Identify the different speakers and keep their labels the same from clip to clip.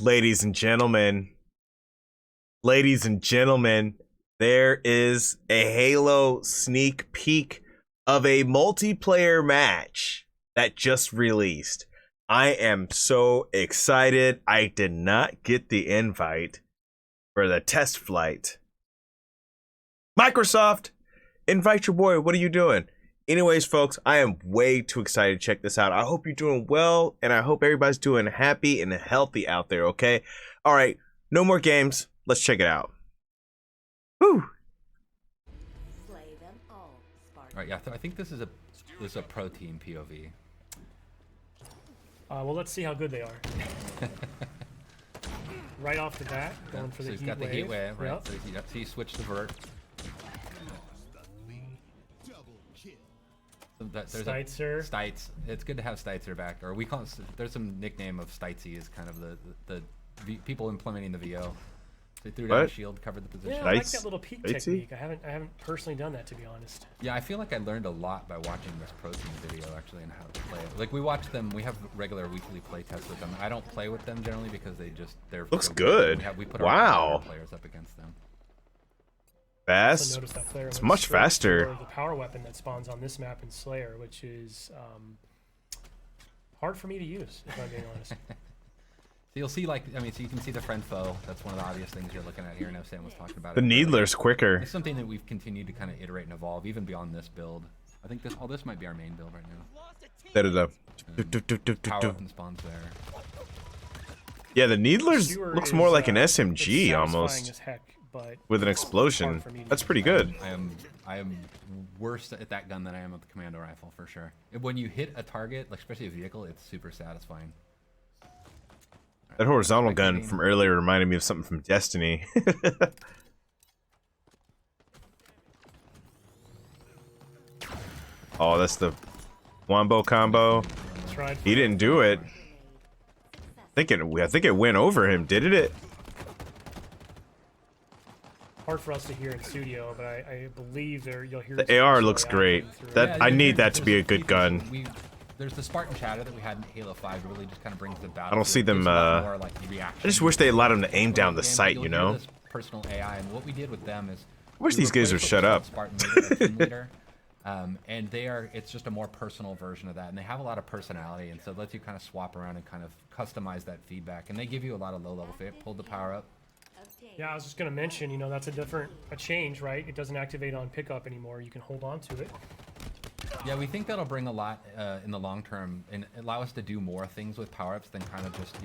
Speaker 1: Ladies and gentlemen, there is a Halo sneak peek of a multiplayer match that just released. I am so excited. I did not get the invite for the test flight. Microsoft, invite your boy. What are you doing? Anyways, folks, I am way too excited to check this out. I hope you're doing well, and I hope everybody's doing happy and healthy out there, okay? All right, no more games. Let's check it out. Whew.
Speaker 2: All right, yeah, I think this is a pro team POV.
Speaker 3: Well, let's see how good they are. Right off the bat, going for
Speaker 2: so
Speaker 3: the
Speaker 2: he's
Speaker 3: heat
Speaker 2: got the heat wave, right?
Speaker 3: Yep.
Speaker 2: So he switched the vert. So there's
Speaker 3: Steitzer.
Speaker 2: Stites. It's good to have Steitzer back, or we call it, there's some nickname of Stitesy is kind of the people implementing the VO. They threw down a shield, covered the position.
Speaker 3: Yeah, I like that little peek technique. I haven't personally done that, to be honest.
Speaker 2: Yeah, I feel like I learned a lot by watching this pro team video actually and how to play it. Like we watch them, we have regular weekly play tests with them. I don't play with them generally because they're
Speaker 1: looks good.
Speaker 2: We put
Speaker 1: our
Speaker 2: players up against them.
Speaker 1: Fast. It's much faster.
Speaker 3: The power weapon that spawns on this map in Slayer, which is hard for me to use, if I'm being honest.
Speaker 2: So you'll see, so you can see the friend foe. That's one of the obvious things you're looking at here. I know Sam was talking about
Speaker 1: it. The Needler's quicker.
Speaker 2: It's something that we've continued to kind of iterate and evolve, even beyond this build. I think this might be our main build right now. Power weapon spawns there.
Speaker 1: Yeah, the Needler's looks more like an SMG almost.
Speaker 3: As heck, but
Speaker 1: with an explosion. That's pretty good.
Speaker 2: I am worse at that gun than I am at the commando rifle for sure. When you hit a target, like especially a vehicle, it's super satisfying.
Speaker 1: That horizontal gun from earlier reminded me of something from Destiny. Oh, that's the Wombo combo. He didn't do it. I think it went over him, didn't it?
Speaker 3: Hard for us to hear in studio, but I believe you'll hear
Speaker 1: the AR looks great. I need that to be a good gun.
Speaker 2: There's the Spartan chatter that we had in Halo 5 that really just kind of brings the battle.
Speaker 1: I don't see them.
Speaker 2: More, like,
Speaker 1: I just wish they allowed them to aim down the sight, you know?
Speaker 2: Personal AI, and what we did with them is.
Speaker 1: I wish these guys would shut up.
Speaker 2: Spartan leader, and it's just a more personal version of that, and they have a lot of personality, and so it lets you kind of swap around and kind of customize that feedback, and they give you a lot of low-level fit. Pulled the power up.
Speaker 3: Yeah, I was just gonna mention, that's a change, right? It doesn't activate on pickup anymore. You can hold on to it.
Speaker 2: Yeah, we think that'll bring a lot in the long term and allow us to do more things with power-ups than kind of just,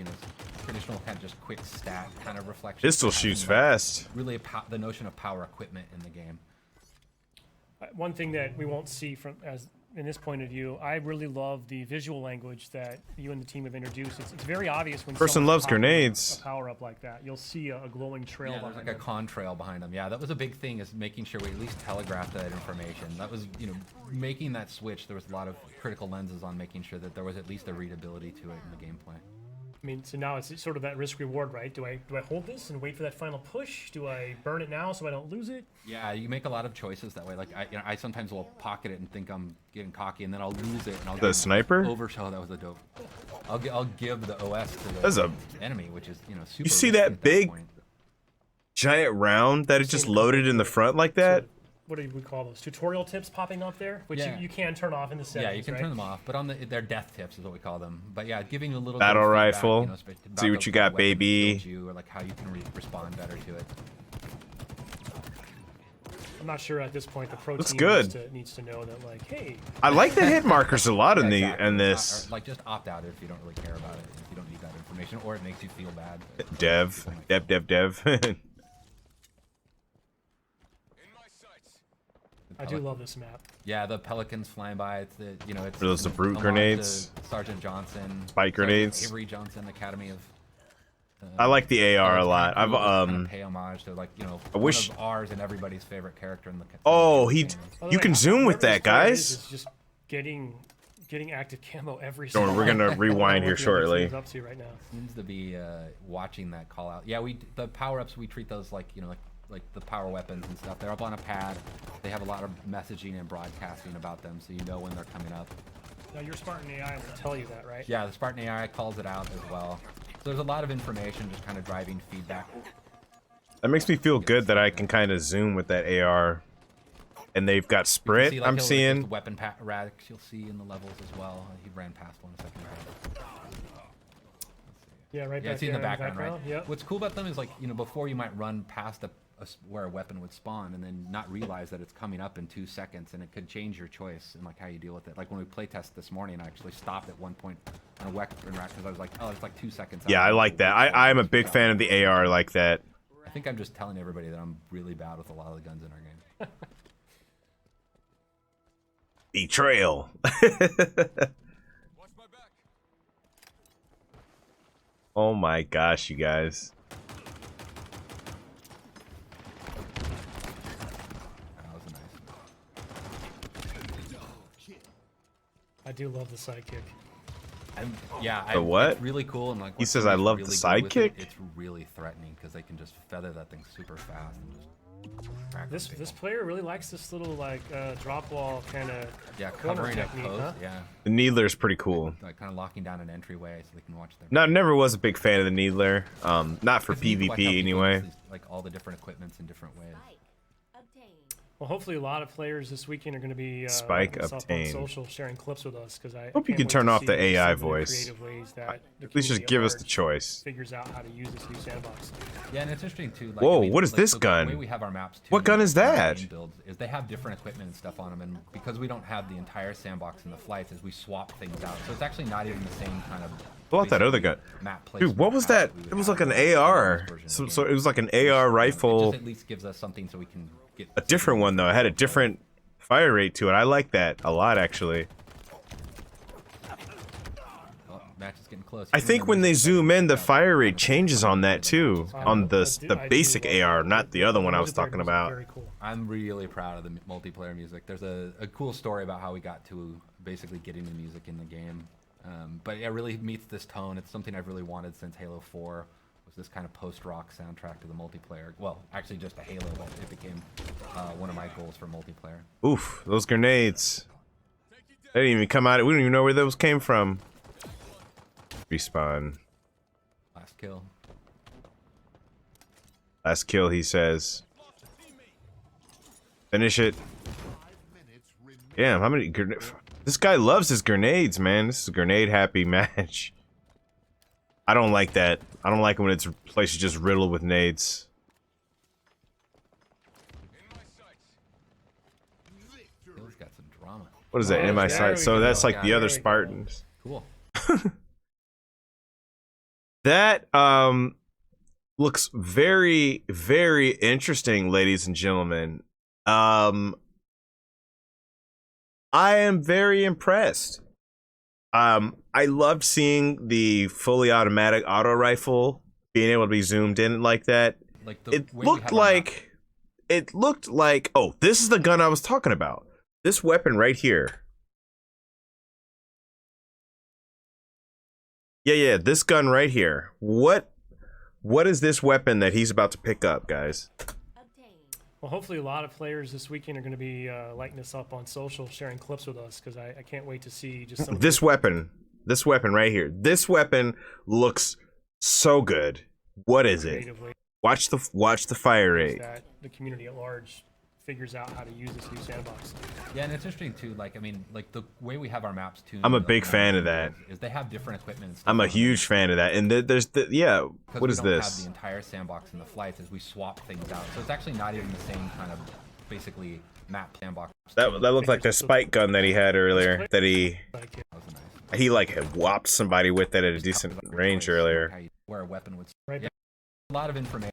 Speaker 2: traditional kind of just quick stat kind of reflection.
Speaker 1: Pistol shoots fast.
Speaker 2: Really the notion of power equipment in the game.
Speaker 3: One thing that we won't see in this point of view, I really love the visual language that you and the team have introduced. It's very obvious when
Speaker 1: person loves grenades.
Speaker 3: A power up like that, you'll see a glowing trail.
Speaker 2: Yeah, there's like a contrail behind them. Yeah, that was a big thing, is making sure we at least telegraphed that information. That was, making that switch. There was a lot of critical lenses on making sure that there was at least a readability to it in the gameplay.
Speaker 3: I mean, so now it's sort of that risk reward, right? Do I hold this and wait for that final push? Do I burn it now so I don't lose it?
Speaker 2: Yeah, you make a lot of choices that way. Like I sometimes will pocket it and think I'm getting cocky, and then I'll lose it and I'll
Speaker 1: the sniper.
Speaker 2: Overshow. That was a dope. I'll give the OS to the enemy, which is super.
Speaker 1: You see that big giant round that it just loaded in the front like that?
Speaker 3: So, what do we call those? Tutorial tips popping up there, which you can turn off in the settings.
Speaker 2: Yeah, you can turn them off, but they're death tips is what we call them. But yeah, giving you a little
Speaker 1: battle
Speaker 2: bit of
Speaker 1: rifle.
Speaker 2: feedback,
Speaker 1: See what you got, baby.
Speaker 2: Or like how you can respond better to it.
Speaker 3: I'm not sure at this point the pro team needs to know that, like, hey.
Speaker 1: I like the hit markers a lot in this.
Speaker 2: Like just opt out if you don't really care about it, if you don't need that information, or it makes you feel bad.
Speaker 1: Dev.
Speaker 3: I do love this map.
Speaker 2: Yeah, the pelicans flying by. It's it's.
Speaker 1: Are those the brute grenades?
Speaker 2: Sergeant Johnson.
Speaker 1: Spike grenades.
Speaker 2: Avery Johnson, Academy of.
Speaker 1: I like the AR a lot.
Speaker 2: I've kind of pay homage to
Speaker 1: I wish
Speaker 2: one of ours and everybody's favorite character in the.
Speaker 1: Oh, you can zoom with that, guys.
Speaker 3: It's just getting active camo every.
Speaker 1: Don't worry, we're gonna rewind here shortly.
Speaker 3: Up to right now.
Speaker 2: Seems to be watching that call out. Yeah, the power ups we treat those like the power weapons and stuff. They're up on a pad. They have a lot of messaging and broadcasting about them, so you know when they're coming up.
Speaker 3: Now your Spartan AI will tell you that, right?
Speaker 2: Yeah, the Spartan AI calls it out as well. So there's a lot of information just kind of driving feedback.
Speaker 1: That makes me feel good that I can kind of zoom with that AR. And they've got sprint,
Speaker 2: See, like,
Speaker 1: I'm
Speaker 2: he'll-
Speaker 1: seeing.
Speaker 2: the weapon racks you'll see in the levels as well. He ran past one a second ago.
Speaker 3: Yeah, right
Speaker 2: Yeah,
Speaker 3: back
Speaker 2: it's in the
Speaker 3: there
Speaker 2: background, right?
Speaker 3: Yep.
Speaker 2: What's cool about them is, like, you know, before you might run past where a weapon would spawn and then not realize that it's coming up in 2 seconds, and it could change your choice and like how you deal with it. Like when we playtest this morning, I actually stopped at one point on a weapon rack because I was like, oh, it's like 2 seconds.
Speaker 1: Yeah, I like that. I'm a big fan of the AR like that.
Speaker 2: I think I'm just telling everybody that I'm really bad with a lot of the guns in our game.
Speaker 1: Betrayal. Oh my gosh, you guys.
Speaker 2: That was nice.
Speaker 3: I do love the sidekick.
Speaker 2: The
Speaker 1: what?
Speaker 2: It's really cool and like.
Speaker 1: He
Speaker 2: what
Speaker 1: says,
Speaker 2: somebody's
Speaker 1: "I love
Speaker 2: really
Speaker 1: the
Speaker 2: good with it,
Speaker 1: sidekick"?
Speaker 2: It's really threatening because they can just feather that thing super fast and just. crack
Speaker 3: This
Speaker 2: people.
Speaker 3: player really likes this little like drop wall kind of
Speaker 2: Yeah,
Speaker 3: corner
Speaker 2: covering a
Speaker 3: technique,
Speaker 2: post.
Speaker 3: huh?
Speaker 2: Yeah,
Speaker 1: The Needler's pretty cool.
Speaker 2: like kind of locking down an entryway so they can watch their.
Speaker 1: No, never was a big fan of the Needler. Not for
Speaker 2: It's neat to watch how
Speaker 1: PvP
Speaker 2: people
Speaker 1: anyway.
Speaker 2: use these, like all the different equipments in different ways.
Speaker 3: Well, hopefully a lot of players this weekend are going to be
Speaker 1: Spike
Speaker 3: liking us up on
Speaker 1: obtained.
Speaker 3: social, sharing clips with us because I
Speaker 1: Hope you
Speaker 3: can't
Speaker 1: can
Speaker 3: wait
Speaker 1: turn
Speaker 3: to
Speaker 1: off
Speaker 3: see
Speaker 1: the AI
Speaker 3: some of
Speaker 1: voice.
Speaker 3: creative ways that the
Speaker 1: At least just
Speaker 3: community
Speaker 1: give
Speaker 3: at
Speaker 1: us the
Speaker 3: large
Speaker 1: choice.
Speaker 3: Figures out how to use this new sandbox.
Speaker 2: Yeah, and it's interesting too. Like,
Speaker 1: Whoa,
Speaker 2: I mean,
Speaker 1: what is
Speaker 2: like,
Speaker 1: this
Speaker 2: the
Speaker 1: gun?
Speaker 2: way we have our maps too,
Speaker 1: What gun is
Speaker 2: in our
Speaker 1: that?
Speaker 2: game builds is they have different equipment and stuff on them, and because we don't have the entire sandbox in the flights, as we swap things out, so it's actually not even the same kind of.
Speaker 1: What about that other gun?
Speaker 2: Map
Speaker 1: Dude, what
Speaker 2: placement
Speaker 1: was
Speaker 2: as
Speaker 1: that?
Speaker 2: we would
Speaker 1: It was
Speaker 2: have
Speaker 1: like an
Speaker 2: in the
Speaker 1: AR.
Speaker 2: previous version of
Speaker 1: So,
Speaker 2: the
Speaker 1: so
Speaker 2: game.
Speaker 1: it was like an
Speaker 2: It
Speaker 1: AR
Speaker 2: just
Speaker 1: rifle.
Speaker 2: at least gives us something so we can get
Speaker 1: A different one though. It had a different fire rate to it. I like that a lot actually.
Speaker 2: Oh, match is getting close.
Speaker 1: I think when they zoom in, the fire rate changes on that too. On
Speaker 3: I
Speaker 1: the
Speaker 3: do
Speaker 1: basic
Speaker 3: love
Speaker 1: AR,
Speaker 3: that.
Speaker 1: not the other one I
Speaker 3: multiplayer
Speaker 1: was talking
Speaker 3: music,
Speaker 1: about.
Speaker 3: Very cool.
Speaker 2: I'm really proud of the multiplayer music. There's a cool story about how we got to basically getting the music in the game. But it really meets this tone. It's something I've really wanted since Halo 4. Was this kind of post-rock soundtrack to the multiplayer. Well, actually just a Halo, but it became one of my goals for multiplayer.
Speaker 1: Oof, those grenades. They didn't even come out. We don't even know where those came from. Respawn.
Speaker 2: Last kill.
Speaker 1: Last kill, he says. Finish it. Damn, how many this guy loves his grenades, man. This is a grenade-happy match. I don't like that. I don't like when its place is just riddled with nades.
Speaker 2: Kill's got some drama.
Speaker 1: What is that?
Speaker 3: Oh,
Speaker 1: In my
Speaker 3: there
Speaker 1: sight.
Speaker 3: we
Speaker 1: So
Speaker 3: go.
Speaker 1: that's like
Speaker 2: Yeah,
Speaker 1: the
Speaker 3: there
Speaker 1: other
Speaker 3: we go.
Speaker 1: Spartans.
Speaker 2: Cool.
Speaker 1: That looks very, very interesting, ladies and gentlemen. I am very impressed. I loved seeing the fully automatic auto rifle being able to be zoomed in like that.
Speaker 2: Like the
Speaker 1: It
Speaker 2: way we
Speaker 1: looked
Speaker 2: have our map-
Speaker 1: like oh, this is the gun I was talking about. This weapon right here. Yeah, this gun right here. What is this weapon that he's about to pick up, guys?
Speaker 3: Well, hopefully a lot of players this weekend are going to be lighting us up on social, sharing clips with us because I can't wait to see just some of
Speaker 1: This weapon right here. This weapon looks so good. What is
Speaker 3: the
Speaker 1: it?
Speaker 3: creative ways
Speaker 1: Watch the fire rate.
Speaker 3: that the community at large figures out how to use this new sandbox.
Speaker 2: Yeah, and it's interesting too. Like, I mean, like the way we have our maps too.
Speaker 1: I'm a big fan of that.
Speaker 2: Is they have different equipment. And stuff
Speaker 1: I'm a
Speaker 2: on them.
Speaker 1: huge fan of that. And there's the yeah.
Speaker 2: Because
Speaker 1: What
Speaker 2: we
Speaker 1: is
Speaker 2: don't have
Speaker 1: this?
Speaker 2: the entire sandbox in the flights as we swap things out. So it's actually not even the same kind of basically map sandbox.
Speaker 1: That looked like the spike gun that he had earlier. That he
Speaker 3: Like,
Speaker 2: That was nice.
Speaker 1: like had whopped somebody with that at a
Speaker 2: Just
Speaker 1: decent
Speaker 2: talked about
Speaker 1: range
Speaker 2: the choice,
Speaker 1: earlier.
Speaker 2: how you- Where a weapon would.
Speaker 3: Right
Speaker 2: Yeah, a lot of information.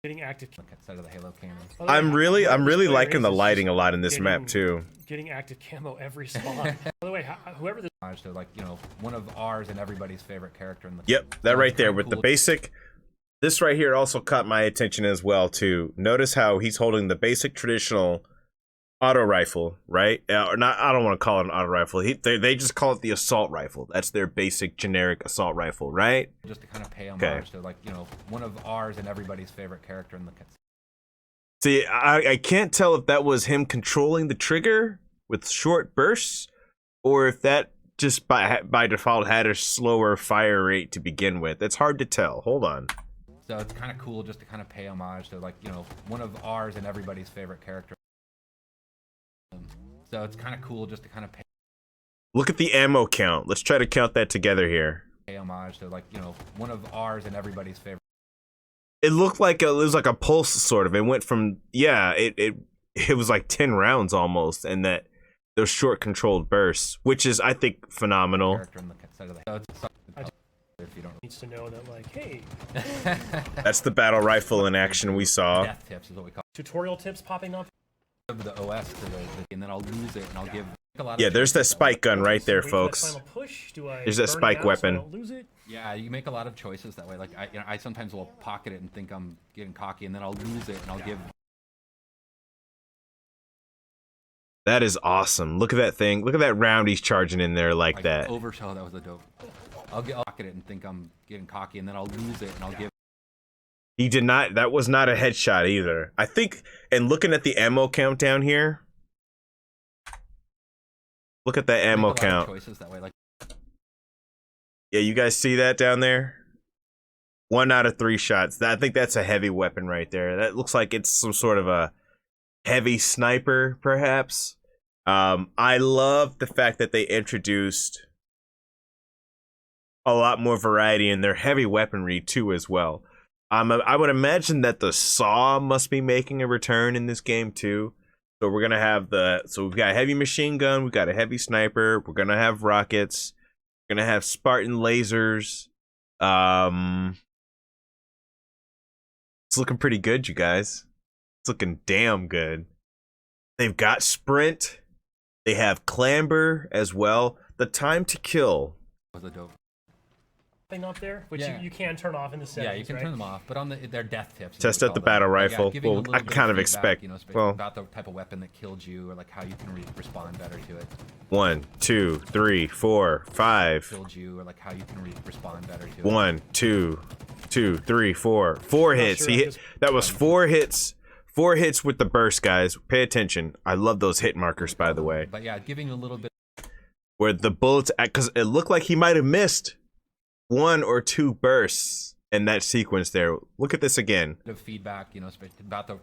Speaker 3: getting active.
Speaker 2: Look inside of the Halo cannon.
Speaker 3: By the way,
Speaker 1: I'm really
Speaker 3: whoever this player
Speaker 1: liking
Speaker 3: is,
Speaker 1: the
Speaker 3: is
Speaker 1: lighting a
Speaker 3: just
Speaker 1: lot in this map too.
Speaker 3: Getting active camo every spawn. By the way, whoever this
Speaker 2: So like, you know, one of ours and everybody's favorite character in the.
Speaker 1: Yep, that right there with the basic. This right here also caught my attention as well too. Notice how he's holding the basic traditional auto rifle, right? Or not. I don't want to call it an auto rifle. They just call it the assault rifle. That's their basic generic assault rifle, right?
Speaker 2: Just to kind of pay homage
Speaker 1: Okay.
Speaker 2: to, like, you know, one of ours and everybody's favorite character in the.
Speaker 1: See, I can't tell if that was him controlling the trigger with short bursts, or if that just by default had a slower fire rate to begin with? It's hard to tell. Hold on.
Speaker 2: So it's kind of cool just to kind of pay homage to, like, you know, one of ours and everybody's favorite character. So it's kind of cool just to kind of pay
Speaker 1: Look at the ammo count. Let's try to count that together here.
Speaker 2: homage to, like, you know, one of ours and everybody's favorite.
Speaker 1: It looked like it was like a pulse, sort of. It went from, yeah, it was like 10 rounds almost, and that those short controlled bursts, which is, I think, phenomenal.
Speaker 2: Character on the side of the. So it's, if you don't.
Speaker 3: Needs to know that, like, hey,
Speaker 1: That's the battle rifle in action we saw.
Speaker 2: Death tips is what we call
Speaker 3: tutorial tips popping up.
Speaker 2: the OS to and then I'll lose it and I'll give a lot of.
Speaker 1: Yeah, there's that spike gun right there,
Speaker 3: Wait for that
Speaker 1: folks.
Speaker 3: final push. Do I
Speaker 1: There's that
Speaker 3: burn it
Speaker 1: spike
Speaker 3: out so I
Speaker 1: weapon.
Speaker 3: don't lose it?
Speaker 2: Yeah, you make a lot of choices that way. Like I sometimes will pocket it and think I'm getting cocky, and then I'll lose it and I'll give.
Speaker 1: That is awesome. Look at that thing. Look at that round he's charging in there like that.
Speaker 2: Overshell, that was a dope. I'll pocket it and think I'm getting cocky, and then I'll lose it and I'll give.
Speaker 1: He did not. That was not a headshot either. I think, and looking at the ammo count down here. Look at that ammo count.
Speaker 2: Choices that way, like.
Speaker 1: Yeah, you guys see that down there? 1 out of 3 shots. I think that's a heavy weapon right there. That looks like it's some sort of a heavy sniper, perhaps. I love the fact that they introduced a lot more variety in their heavy weaponry too, as well. I would imagine that the saw must be making a return in this game too. So we're gonna have we've got a heavy machine gun, we've got a heavy sniper, we're gonna have rockets, we're gonna have Spartan lasers. It's looking pretty good, you guys. It's looking damn good. They've got sprint, they have clamber as well. The time to kill.
Speaker 2: Was a dope.
Speaker 3: Thing up there, which
Speaker 2: Yeah.
Speaker 3: you can turn off in the settings.
Speaker 2: Yeah, you can
Speaker 3: right?
Speaker 2: turn them off, but on their death tips. is
Speaker 1: Test
Speaker 2: what we
Speaker 1: out the
Speaker 2: call them.
Speaker 1: battle
Speaker 2: But
Speaker 1: rifle.
Speaker 2: giving a
Speaker 1: Well,
Speaker 2: little
Speaker 1: I
Speaker 2: bit of
Speaker 1: kind of
Speaker 2: feedback,
Speaker 1: expect.
Speaker 2: you know,
Speaker 1: Well,
Speaker 2: about the type of weapon that killed you, or like how you can respond better to it.
Speaker 1: 1, 2, 3, 4, 5.
Speaker 2: Killed you, or like how you can respond better to it.
Speaker 1: 1, 2, 2, 3, 4. 4 hits.
Speaker 3: sure
Speaker 1: He
Speaker 3: at
Speaker 1: hit.
Speaker 3: this
Speaker 1: That was 4 hits. 4 hits with the burst, guys. Pay attention. I love those hit markers, by the way.
Speaker 2: But yeah, giving a little bit
Speaker 1: Where the bullets, because it looked like he might have missed 1 or 2 bursts in that sequence there. Look at this again.
Speaker 2: of feedback, you know, about the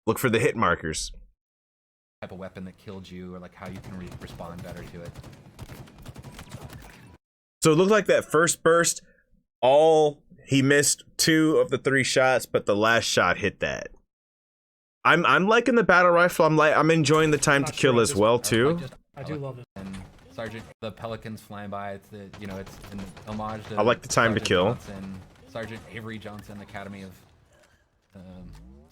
Speaker 1: Look for the hit markers.
Speaker 2: type of weapon that killed you, or like how you can respond better to it.
Speaker 1: So it looked like that first burst, he missed 2 of the 3 shots, but the last shot hit that. I'm liking the battle rifle. I'm enjoying the time to
Speaker 3: Not sure
Speaker 1: kill
Speaker 3: at
Speaker 1: as
Speaker 3: this
Speaker 1: well
Speaker 2: Like
Speaker 1: too.
Speaker 3: I do love this.
Speaker 2: And Sergeant, the Pelicans flying by. It's the, you know, it's an homage to.
Speaker 1: I like the time to
Speaker 2: Sergeant
Speaker 1: kill.
Speaker 2: Johnson, Sergeant Avery Johnson, Academy of.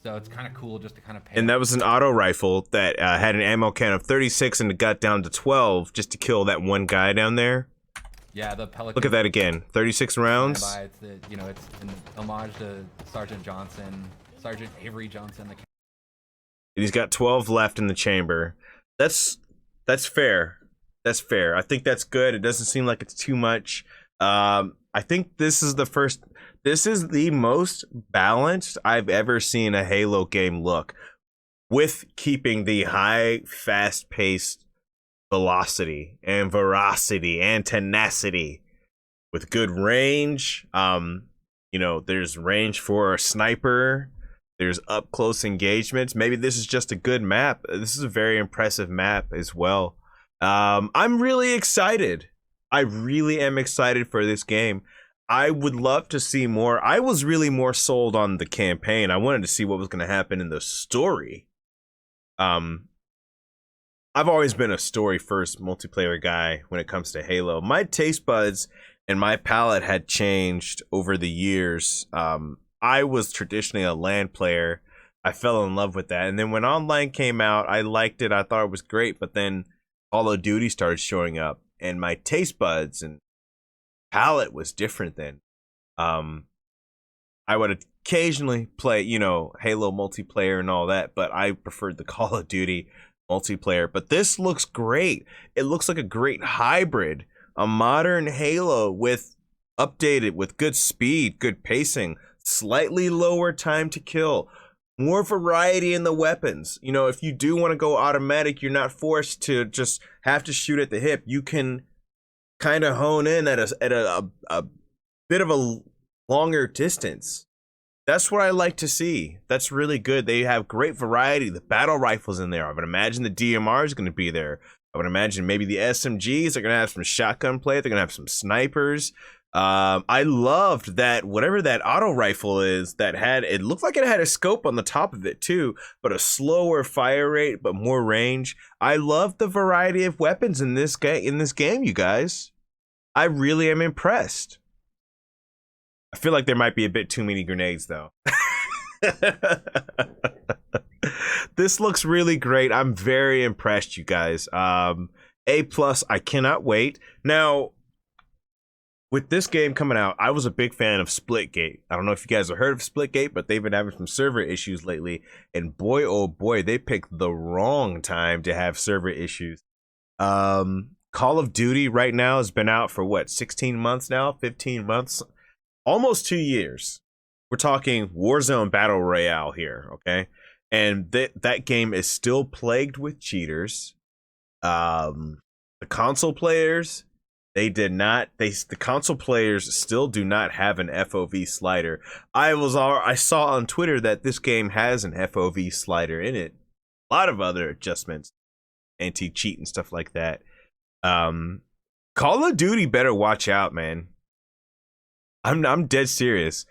Speaker 2: So it's kind of cool just to kind of pay.
Speaker 1: And that was an auto rifle that had an ammo count of 36 and it got down to 12 just to kill that one guy down there.
Speaker 2: Yeah, the Pelicans.
Speaker 1: Look at that again. 36 rounds.
Speaker 2: By. It's the, you know, it's an homage to Sergeant Johnson, Sergeant Avery Johnson.
Speaker 1: And he's got 12 left in the chamber. That's fair. That's fair. I think that's good. It doesn't seem like it's too much. I think this is the most balanced I've ever seen a Halo game look, with keeping the high, fast-paced velocity and veracity and tenacity, with good range. There's range for a sniper. There's up close engagements. Maybe this is just a good map. This is a very impressive map as well. I'm really excited. I really am excited for this game. I would love to see more. I was really more sold on the campaign. I wanted to see what was going to happen in the story. I've always been a story first multiplayer guy when it comes to Halo. My taste buds and my palette had changed over the years. I was traditionally a LAN player. I fell in love with that. And then when online came out, I liked it. I thought it was great. But then Call of Duty started showing up, and my taste buds and palette was different then. I would occasionally play, Halo multiplayer and all that, but I preferred the Call of Duty multiplayer. But this looks great. It looks like a great hybrid, a modern Halo with updated, with good speed, good pacing, slightly lower time to kill, more variety in the weapons. You know, if you do want to go automatic, you're not forced to just have to shoot at the hip. You can kind of hone in at a bit of a longer distance. That's what I like to see. That's really good. They have great variety. The battle rifles in there. I would imagine the DMR is going to be there. I would imagine maybe the SMGs are going to have some shotgun play. They're going to have some snipers. I loved that whatever that auto rifle is that had, it looked like it had a scope on the top of it too, but a slower fire rate, but more range. I love the variety of weapons in this game, you guys. I really am impressed. I feel like there might be a bit too many grenades though. This looks really great. I'm very impressed, you guys. A+, I cannot wait. Now, with this game coming out, I was a big fan of Splitgate. I don't know if you guys have heard of Splitgate, but they've been having some server issues lately. And boy, oh boy, they picked the wrong time to have server issues. Call of Duty right now has been out for what, 16 months now? 15 months? Almost 2 years. We're talking Warzone Battle Royale here, okay? And that game is still plagued with cheaters. The console players, the console players still do not have an FOV slider. I saw on Twitter that this game has an FOV slider in it. A lot of other adjustments, anti-cheat and stuff like that. Call of Duty better watch out, man. I'm dead serious.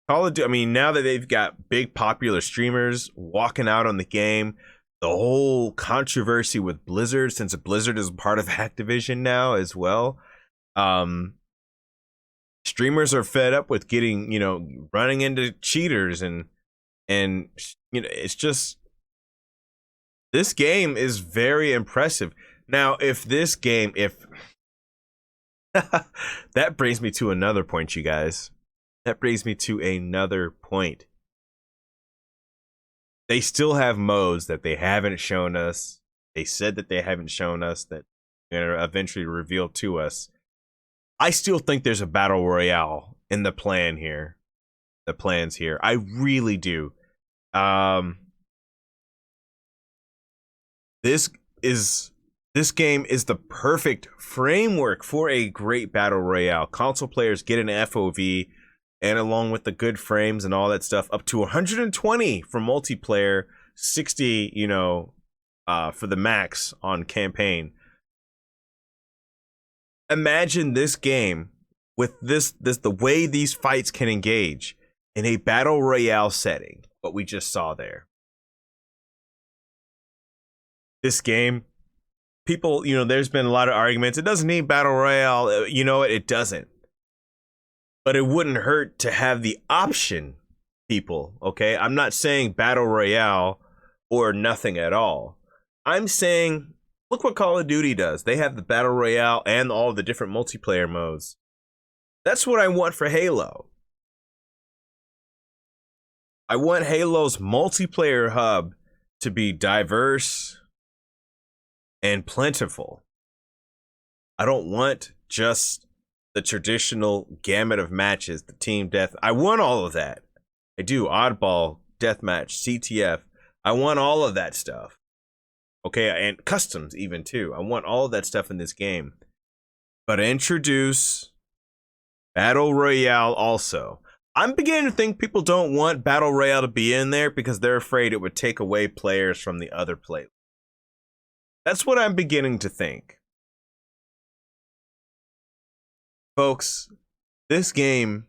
Speaker 1: Call of Duty, I mean, now that they've got big popular streamers walking out on the game, the whole controversy with Blizzard, since Blizzard is part of Activision now as well. Streamers are fed up with getting, running into cheaters and it's just, this game is very impressive. Now, if that brings me to another point, you guys. That brings me to another point. They still have modes that they haven't shown us. They said that they haven't shown us, that they're going to eventually reveal to us. I still think there's a battle royale in the plans here. I really do. This game is the perfect framework for a great battle royale. Console players get an FOV, and along with the good frames and all that stuff, up to 120 for multiplayer, 60, for the max on campaign. Imagine this game with this the way these fights can engage in a battle royale setting, what we just saw there. This game, people, there's been a lot of arguments. It doesn't need battle royale. You know what? It doesn't. But it wouldn't hurt to have the option, people, okay? I'm not saying battle royale or nothing at all. I'm saying, look what Call of Duty does. They have the battle royale and all the different multiplayer modes. That's what I want for Halo. I want Halo's multiplayer hub to be diverse and plentiful. I don't want just the traditional gamut of matches, the team death. I want all of that. I do. Oddball, deathmatch, CTF. I want all of that stuff. Okay, and customs even too. I want all of that stuff in this game. But introduce Battle Royale also. I'm beginning to think people don't want Battle Royale to be in there because they're afraid it would take away players from the other play. That's what I'm beginning to think. Folks, this game,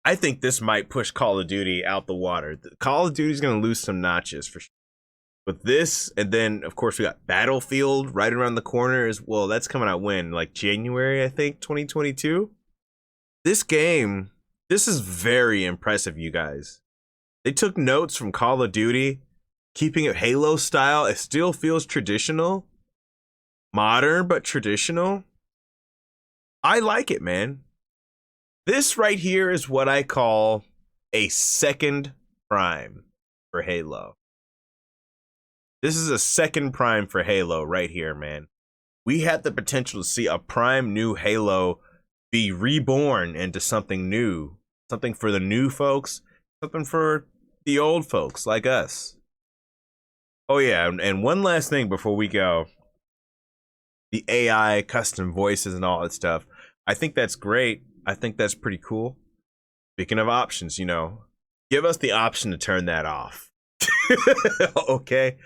Speaker 1: I think this might push Call of Duty out the water. Call of Duty is going to lose some notches for sure. With this, and then, of course, we got Battlefield right around the corner as well. That's coming out when? Like January, I think, 2022? This game, this is very impressive, you guys. They took notes from Call of Duty, keeping it Halo style. It still feels traditional. Modern, but traditional. I like it, man. This right here is what I call a second prime for Halo. This is a second prime for Halo right here, man. We had the potential to see a prime new Halo be reborn into something new. Something for the new folks. Something for the old folks like us. Oh yeah, and one last thing before we go. The AI custom voices and all that stuff. I think that's great. I think that's pretty cool. Speaking of options, give us the option to turn that off. Okay.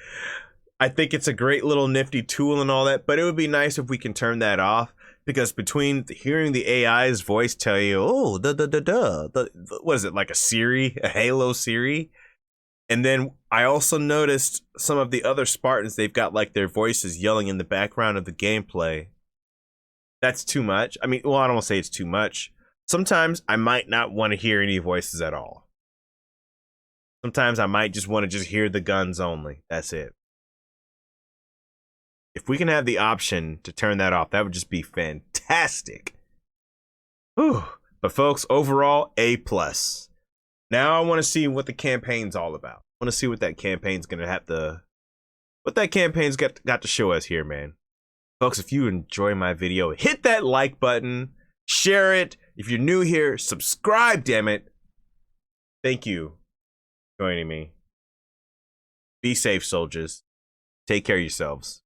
Speaker 1: I think it's a great little nifty tool and all that, but it would be nice if we can turn that off, because between hearing the AI's voice tell you, oh, what is it, like a Siri, a Halo Siri? And then I also noticed some of the other Spartans, they've got like their voices yelling in the background of the gameplay. That's too much. I mean, well, I don't want to say it's too much. Sometimes I might not want to hear any voices at all. Sometimes I might just want to hear the guns only. That's it. If we can have the option to turn that off, that would just be fantastic. Whew. But folks, overall, A+. Now I want to see what the campaign's all about. I want to see what that campaign's gonna have to, what that campaign's got to show us here, man. Folks, if you enjoy my video, hit that like button, share it. If you're new here, subscribe, damn it. Thank you for joining me. Be safe, soldiers. Take care of yourselves.